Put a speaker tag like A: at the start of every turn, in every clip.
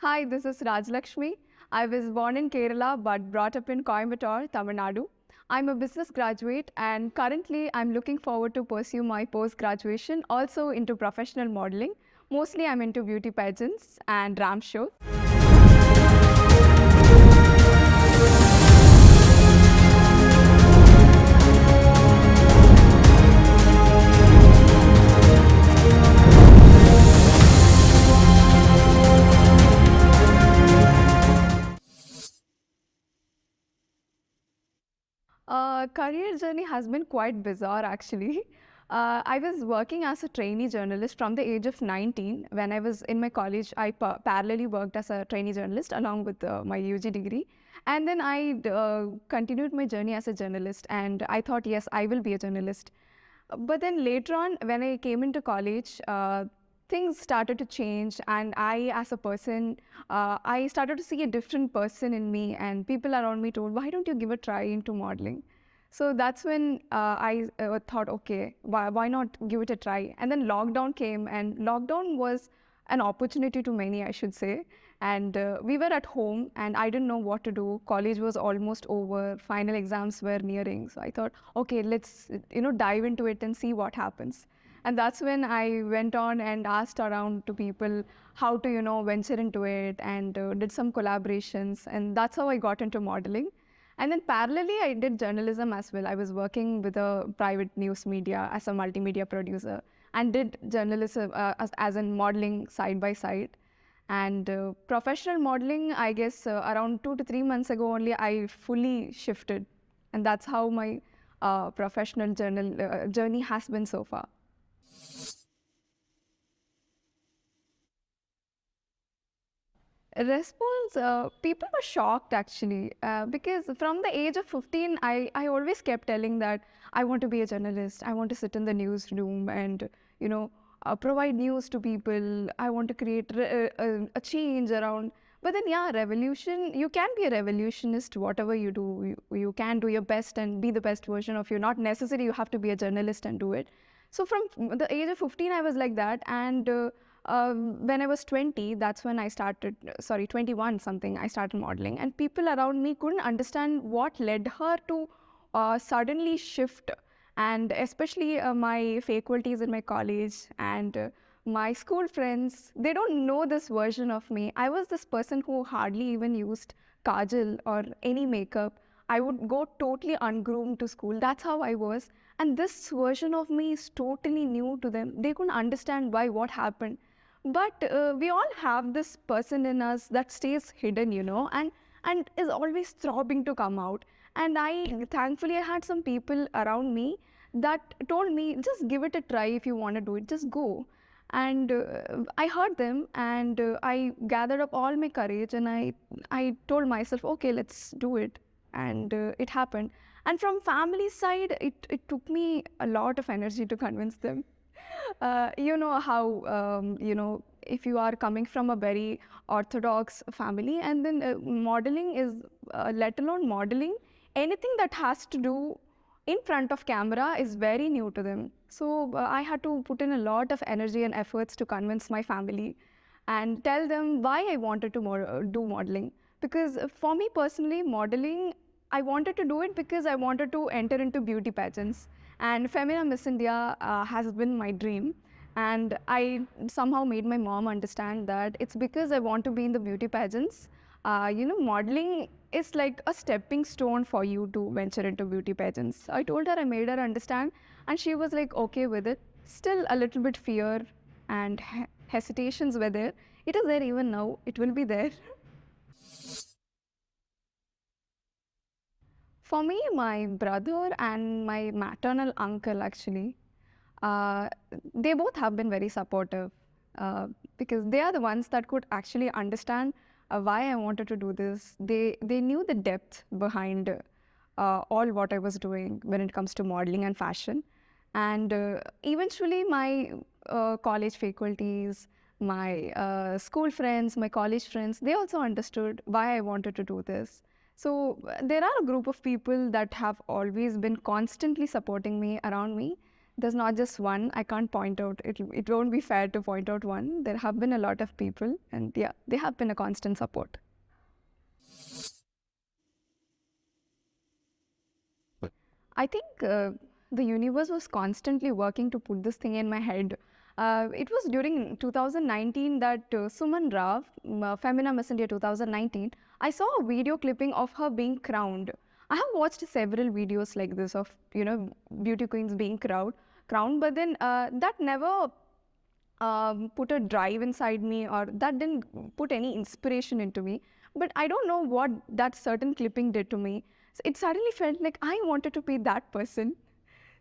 A: Hi, this is Rajalakshmi. I was born in Kerala but brought up in Coimbatore, Tamil Nadu. I'm a business graduate and currently I'm looking forward to pursue my post-graduation also into professional modeling. Mostly I'm into beauty pageants and ramp shows. Career journey has been quite bizarre actually. I was working as a trainee journalist from the age of 19. When I was in my college, I parallelly worked as a trainee journalist along with my UG degree. And then I continued my journey as a journalist and I thought, yes, I will be a journalist. But then later on, when I came into college, things started to change, and I, as a person, I started to see a different person in me, and people around me told, "Why don't you give a try into modeling?" So that's when I thought, okay, why not give it a try? And then lockdown came, and lockdown was an opportunity to many, I should say. And we were at home, and I didn't know what to do. College was almost over, final exams were nearing. So I thought, okay, let's dive into it and see what happens. And that's when I went on and asked around to people how to venture into it, and did some collaborations, and that's how I got into modeling. And then parallelly, I did journalism as well. I was working with a private news media as a multimedia producer and did journalism as in modeling side by side. And professional modeling, I guess around 2 to 3 months ago only, I fully shifted. And that's how my professional journey has been so far. Response, people were shocked actually, because from the age of 15, I always kept telling that I want to be a journalist. I want to sit in the newsroom and, provide news to people. I want to create a change around. But then, yeah, revolution, you can be a revolutionist, whatever you do. You can do your best and be the best version of you. Not necessarily you have to be a journalist and do it. So from the age of 15, I was like that. And when I was 20, that's when I started, sorry, 21 something, I started modeling. And people around me couldn't understand what led her to suddenly shift. And especially my faculties in my college and my school friends, they don't know this version of me. I was this person who hardly even used kajal or any makeup. I would go totally ungroomed to school. That's how I was. And this version of me is totally new to them. They couldn't understand why, what happened. But we all have this person in us that stays hidden, and is always throbbing to come out. And thankfully, I had some people around me that told me, just give it a try. If you want to do it, just go. And I heard them, and I gathered up all my courage, and I told myself, okay, let's do it. And it happened. And from family side, it took me a lot of energy to convince them. You know how, if you are coming from a very orthodox family, and then modeling is, let alone modeling, anything that has to do in front of camera is very new to them. So I had to put in a lot of energy and efforts to convince my family and tell them why I wanted to do modeling. Because for me personally, modeling, I wanted to do it because I wanted to enter into beauty pageants. And Femina Miss India has been my dream. And I somehow made my mom understand that it's because I want to be in the beauty pageants. Modeling is like a stepping stone for you to venture into beauty pageants. I told her, I made her understand, and she was like okay with it. Still a little bit fear and hesitations were there. It is there even now, it will be there. For me, my brother and my maternal uncle actually, uh, they both have been very supportive, because they are the ones that could actually understand why I wanted to do this. They knew the depth behind all what I was doing when it comes to modeling and fashion. And eventually, my college faculties, my school friends, my college friends, they also understood why I wanted to do this. So there are a group of people that have always been constantly supporting me around me. There's not just one. I can't point out. It won't be fair to point out one. There have been a lot of people, and yeah, they have been a constant support. I think the universe was constantly working to put this thing in my head. It was during 2019 that Suman Rao, Femina Miss India 2019, I saw a video clipping of her being crowned. I have watched several videos like this of, beauty queens being crowned, but then that never put a drive inside me, or that didn't put any inspiration into me. But I don't know what that certain clipping did to me. So it suddenly felt like I wanted to be that person.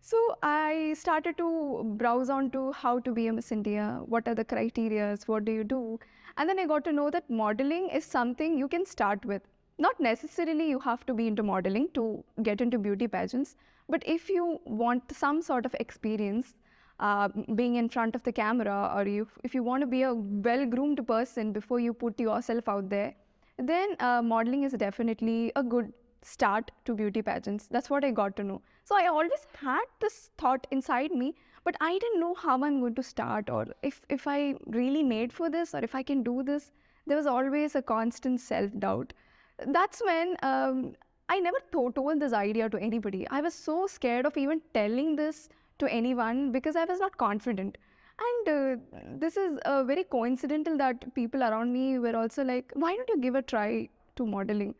A: So I started to browse on to how to be a Miss India, what are the criterias, what do you do? And then I got to know that modeling is something you can start with. Not necessarily you have to be into modeling to get into beauty pageants, but if you want some sort of experience, being in front of the camera, or if you want to be a well-groomed person before you put yourself out there, then modeling is definitely a good start to beauty pageants. That's what I got to know. So I always had this thought inside me, but I didn't know how I'm going to start, or if I really made for this, or if I can do this. There was always a constant self-doubt. That's when I never told this idea to anybody. I was so scared of even telling this to anyone because I was not confident. And this is very coincidental that people around me were also like, why don't you give a try to modeling?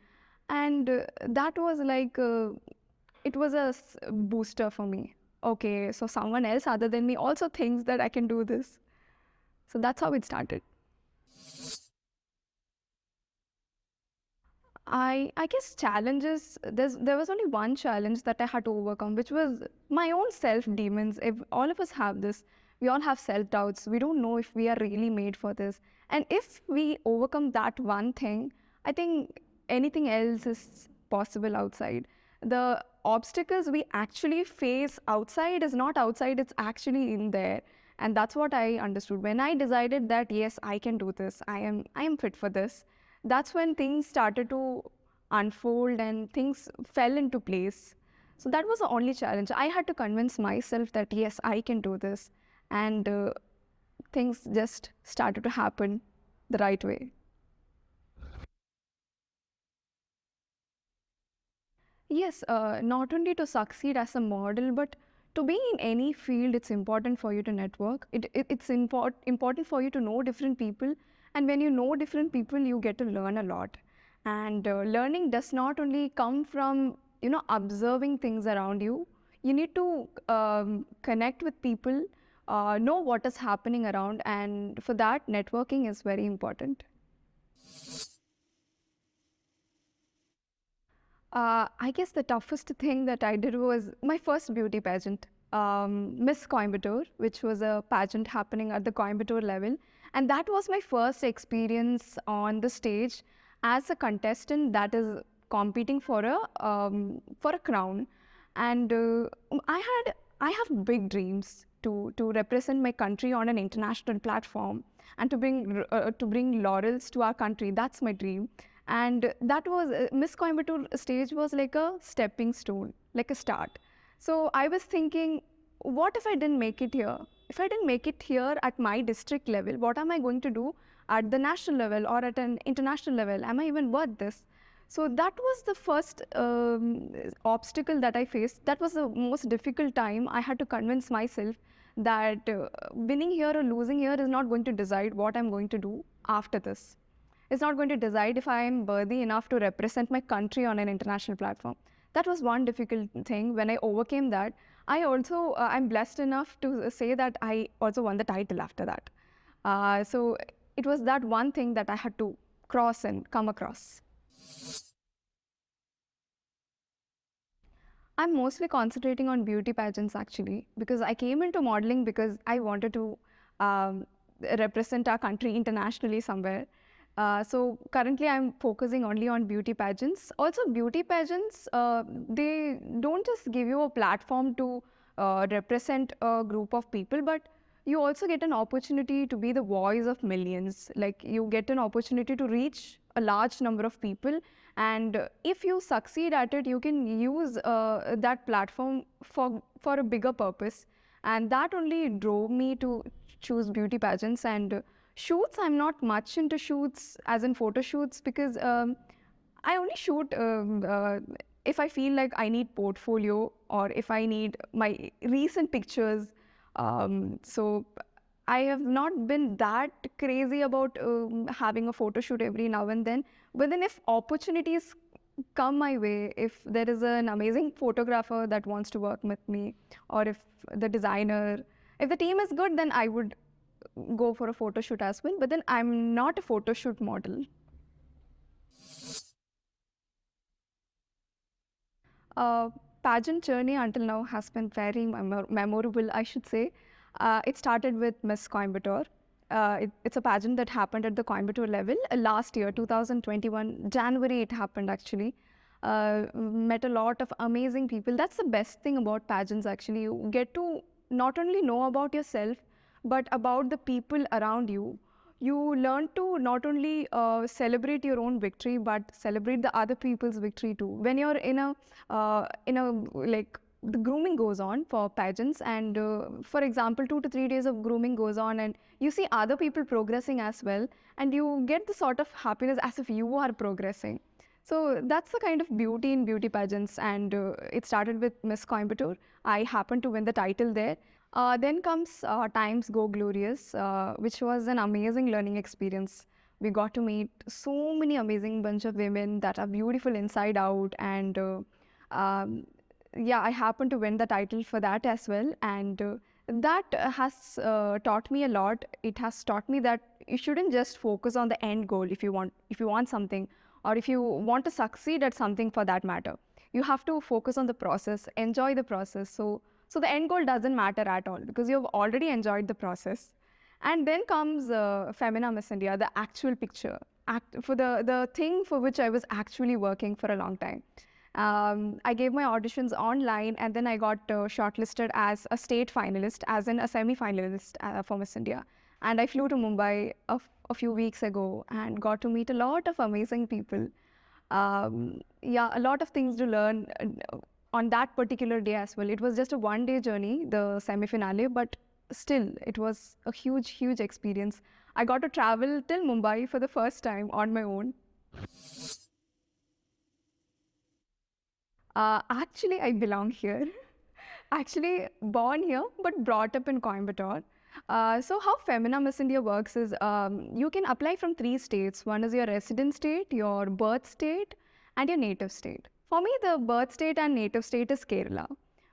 A: And that was like, it was a booster for me. Okay, so someone else other than me also thinks that I can do this. So that's how it started. I guess challenges, there was only one challenge that I had to overcome, which was my own self demons. If all of us have this, we all have self doubts. We don't know if we are really made for this. And if we overcome that one thing, I think anything else is possible outside. The obstacles we actually face outside is not outside, it's actually in there. And that's what I understood when I decided that yes, I can do this. I am fit for this. That's when things started to unfold and things fell into place. So that was the only challenge. I had to convince myself that yes, I can do this. And things just started to happen the right way. Yes, not only to succeed as a model, but to be in any field, it's important for you to network. It's important for you to know different people. And when you know different people, you get to learn a lot. And learning does not only come from, observing things around you. You need to connect with people, know what is happening around. And for that, networking is very important. I guess the toughest thing that I did was my first beauty pageant, Miss Coimbatore, which was a pageant happening at the Coimbatore level. And that was my first experience on the stage as a contestant that is competing for a crown. And I have big dreams to represent my country on an international platform and to bring laurels to our country. That's my dream. And that was Miss Coimbatore stage was like a stepping stone, like a start. So I was thinking, what if I didn't make it here? If I didn't make it here at my district level, what am I going to do at the national level or at an international level? Am I even worth this? So that was the first obstacle that I faced. That was the most difficult time. I had to convince myself that winning here or losing here is not going to decide what I'm going to do after this. It's not going to decide if I am worthy enough to represent my country on an international platform. That was one difficult thing. When I overcame that, I also, I'm blessed enough to say that I also won the title after that. So it was that one thing that I had to cross and come across. I'm mostly concentrating on beauty pageants actually, because I came into modeling because I wanted to um, represent our country internationally somewhere. So currently I'm focusing only on beauty pageants. Also beauty pageants, they don't just give you a platform to represent a group of people, but you also get an opportunity to be the voice of millions. Like you get an opportunity to reach a large number of people, and if you succeed at it, you can use that platform for a bigger purpose. And that only drove me to choose beauty pageants. And shoots, I'm not much into shoots, as in photo shoots, because I only shoot if I feel like I need portfolio or if I need my recent pictures. So I have not been that crazy about having a photo shoot every now and then. But then if opportunities come my way, if there is an amazing photographer that wants to work with me, or if the designer, if the team is good, then I would go for a photo shoot as well. But then I'm not a photo shoot model. Uh, Pageant journey until now has been very memorable, I should say. It started with Miss Coimbatore. It's a pageant that happened at the Coimbatore level last year, 2021, January it happened actually. Met a lot of amazing people. That's the best thing about pageants actually. You get to not only know about yourself, but about the people around you. You learn to not only celebrate your own victory, but celebrate the other people's victory too. When you're in a like the grooming goes on for pageants, and for example 2 to 3 days of grooming goes on, and you see other people progressing as well, and you get the sort of happiness as if you are progressing. So that's the kind of beauty in beauty pageants, and it started with Miss Coimbatore. I happened to win the title there. Then comes Times GoGlowrious, which was an amazing learning experience. We got to meet so many amazing bunch of women that are beautiful inside out, and um, yeah, I happened to win the title for that as well. And that has taught me a lot. It has taught me that you shouldn't just focus on the end goal if you want something, or if you want to succeed at something for that matter. You have to focus on the process, enjoy the process. So the end goal doesn't matter at all because you've already enjoyed the process. And then comes Femina Miss India, the actual picture, for the thing for which I was actually working for a long time. I gave my auditions online, and then I got shortlisted as a state finalist, as in a semi-finalist for Miss India. And I flew to Mumbai a few weeks ago and got to meet a lot of amazing people. Yeah, a lot of things to learn on that particular day as well. It was just a one-day journey, the semi-finale, but still, it was a huge, huge experience. I got to travel till Mumbai for the first time on my own. Actually, I belong here. Actually, born here, but brought up in Coimbatore. So how Femina Miss India works is you can apply from 3 states. One is your resident state, your birth state, and your native state. For me, the birth state and native state is Kerala,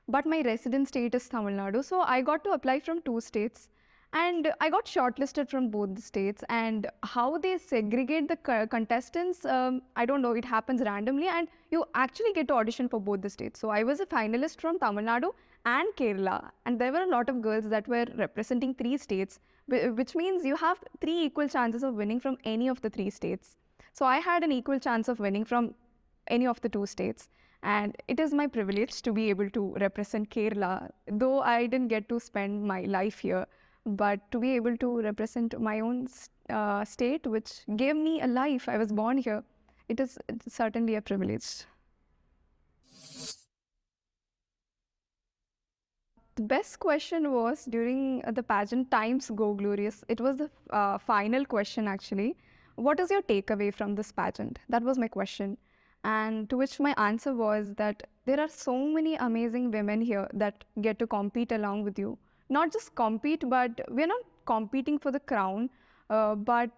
A: but my resident state is Tamil Nadu. So I got to apply from 2 states, and I got shortlisted from both the states. And how they segregate the contestants, I don't know. It happens randomly, and you actually get to audition for both the states. So I was a finalist from Tamil Nadu and Kerala, and there were a lot of girls that were representing 3 states, which means you have 3 equal chances of winning from any of the 3 states. So I had an equal chance of winning from any of the 2 states. And it is my privilege to be able to represent Kerala, though I didn't get to spend my life here, but to be able to represent my own state, which gave me a life. I was born here. It's certainly a privilege. The best question was during the pageant Times GoGlowrious. It was the final question actually. What is your takeaway from this pageant? That was my question. And to which my answer was that there are so many amazing women here that get to compete along with you. Not just compete, but we're not competing for the crown, but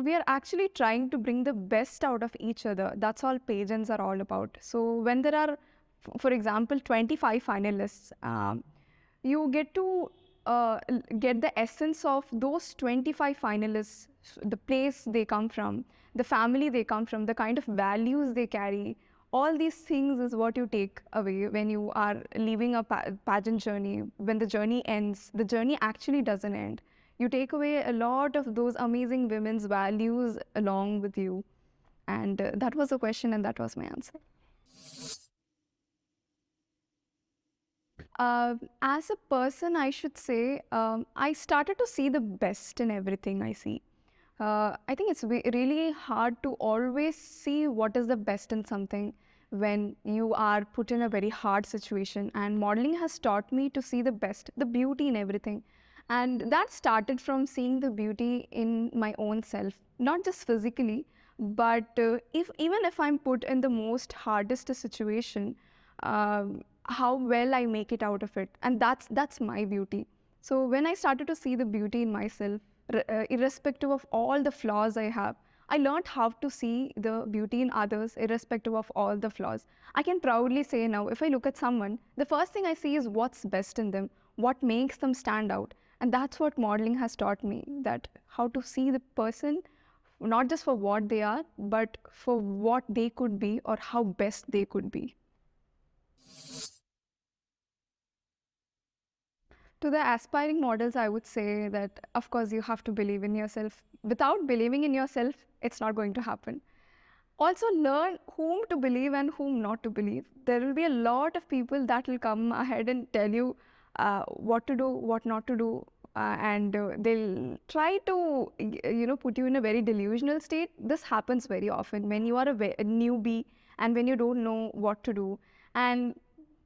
A: we are actually trying to bring the best out of each other. That's all pageants are all about. So when there are, for example, 25 finalists, you get to get the essence of those 25 finalists, the place they come from, the family they come from, the kind of values they carry. All these things is what you take away when you are leaving a pageant journey. When the journey ends, the journey actually doesn't end. You take away a lot of those amazing women's values along with you. And that was the question, and that was my answer. As a person, I should say, I started to see the best in everything I see. I think it's really hard to always see what is the best in something, when you are put in a very hard situation. And modeling has taught me to see the best, the beauty in everything. And that started from seeing the beauty in my own self, not just physically, but if even if I'm put in the most hardest situation, how well I make it out of it, and that's my beauty. So when I started to see the beauty in myself, irrespective of all the flaws I have, I learned how to see the beauty in others, irrespective of all the flaws. I can proudly say now, if I look at someone, the first thing I see is what's best in them, what makes them stand out. And that's what modeling has taught me, that how to see the person not just for what they are, but for what they could be or how best they could be. To the aspiring models, I would say that, of course, you have to believe in yourself. Without believing in yourself, it's not going to happen. Also, learn whom to believe and whom not to believe. There will be a lot of people that will come ahead and tell you what to do, what not to do, and they'll try to, put you in a very delusional state. This happens very often when you are a newbie and when you don't know what to do. And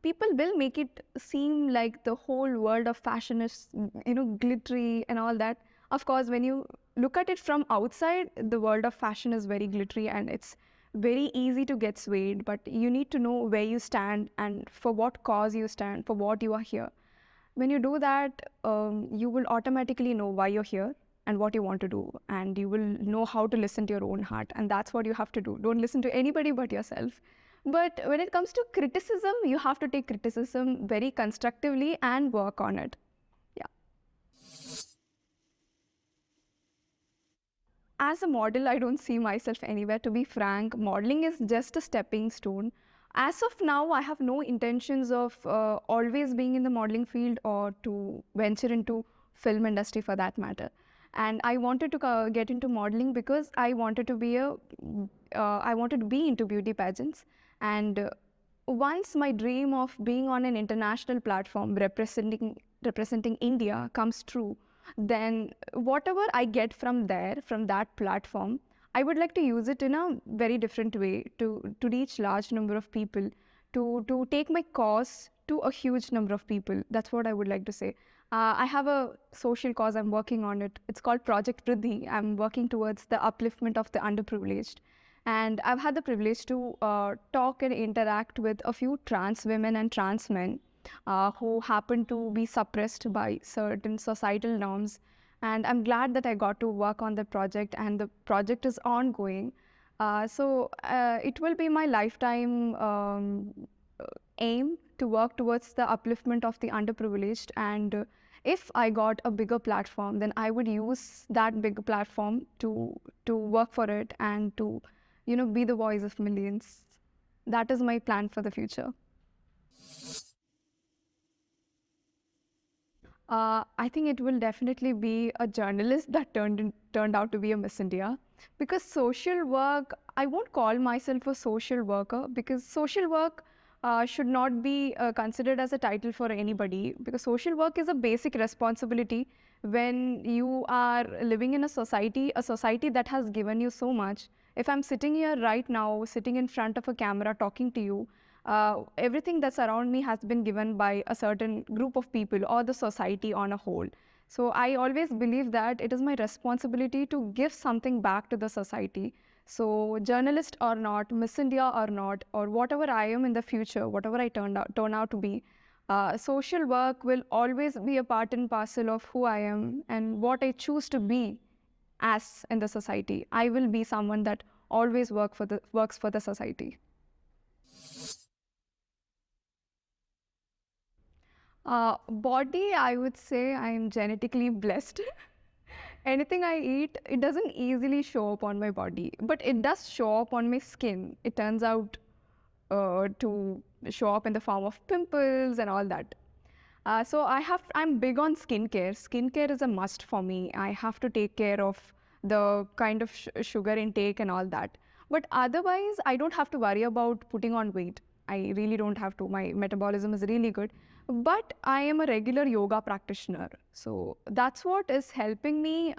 A: people will make it seem like the whole world of fashion is, glittery and all that. Of course, when you look at it from outside, the world of fashion is very glittery and it's very easy to get swayed, but you need to know where you stand and for what cause you stand, for what you are here. When you do that, you will automatically know why you're here and what you want to do, and you will know how to listen to your own heart, and that's what you have to do. Don't listen to anybody but yourself. But when it comes to criticism, you have to take criticism very constructively and work on it. Yeah. As a model, I don't see myself anywhere. To be frank, modeling is just a stepping stone. As of now, I have no intentions of always being in the modeling field or to venture into film industry for that matter. And I wanted to get into modeling because I wanted to be I wanted to be into beauty pageants. And once my dream of being on an international platform representing India comes true, then whatever I get from there, from that platform, I would like to use it in a very different way to reach large number of people, to take my cause to a huge number of people. That's what I would like to say. I have a social cause, I'm working on it. It's called Project Vriddhi. I'm working towards the upliftment of the underprivileged. And I've had the privilege to talk and interact with a few trans women and trans men who happen to be suppressed by certain societal norms. And I'm glad that I got to work on the project, and the project is ongoing. So it will be my lifetime aim to work towards the upliftment of the underprivileged. And if I got a bigger platform, then I would use that big platform to work for it and to, be the voice of millions. That is my plan for the future. I think it will definitely be a journalist that turned out to be a Miss India. Because social work, I won't call myself a social worker, because social work should not be considered as a title for anybody, because social work is a basic responsibility when you are living in a society that has given you so much. If I'm sitting here right now, sitting in front of a camera talking to you, everything that's around me has been given by a certain group of people or the society on a whole. So I always believe that it is my responsibility to give something back to the society. So journalist or not, Miss India or not, or whatever I am in the future, whatever I turn out to be, social work will always be a part and parcel of who I am and what I choose to be as in the society. I will be someone that always works for the society. Body, I would say I'm genetically blessed. Anything I eat, it doesn't easily show up on my body, but it does show up on my skin. It turns out to show up in the form of pimples and all that. I'm big on skincare. Skincare is a must for me. I have to take care of the kind of sugar intake and all that. But otherwise, I don't have to worry about putting on weight. I really don't have to. My metabolism is really good. But I am a regular yoga practitioner. So that's what is helping me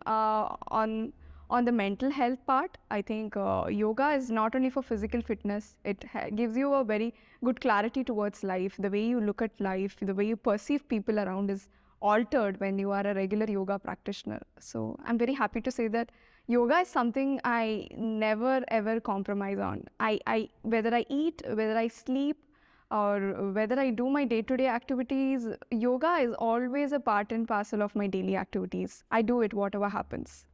A: On the mental health part, I think yoga is not only for physical fitness, it gives you a very good clarity towards life. The way you look at life, the way you perceive people around is altered when you are a regular yoga practitioner. So I'm very happy to say that yoga is something I never ever compromise on. Whether I eat, whether I sleep, or whether I do my day-to-day activities, yoga is always a part and parcel of my daily activities. I do it whatever happens.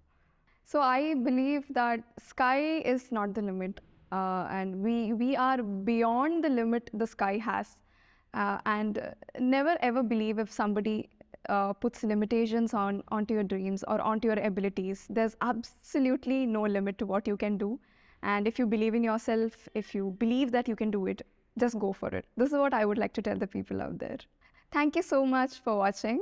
A: So I believe that sky is not the limit, and we are beyond the limit the sky has. And never ever believe if somebody puts limitations onto your dreams or onto your abilities. There's absolutely no limit to what you can do. And if you believe in yourself, if you believe that you can do it, just go for it. This is what I would like to tell the people out there. Thank you so much for watching.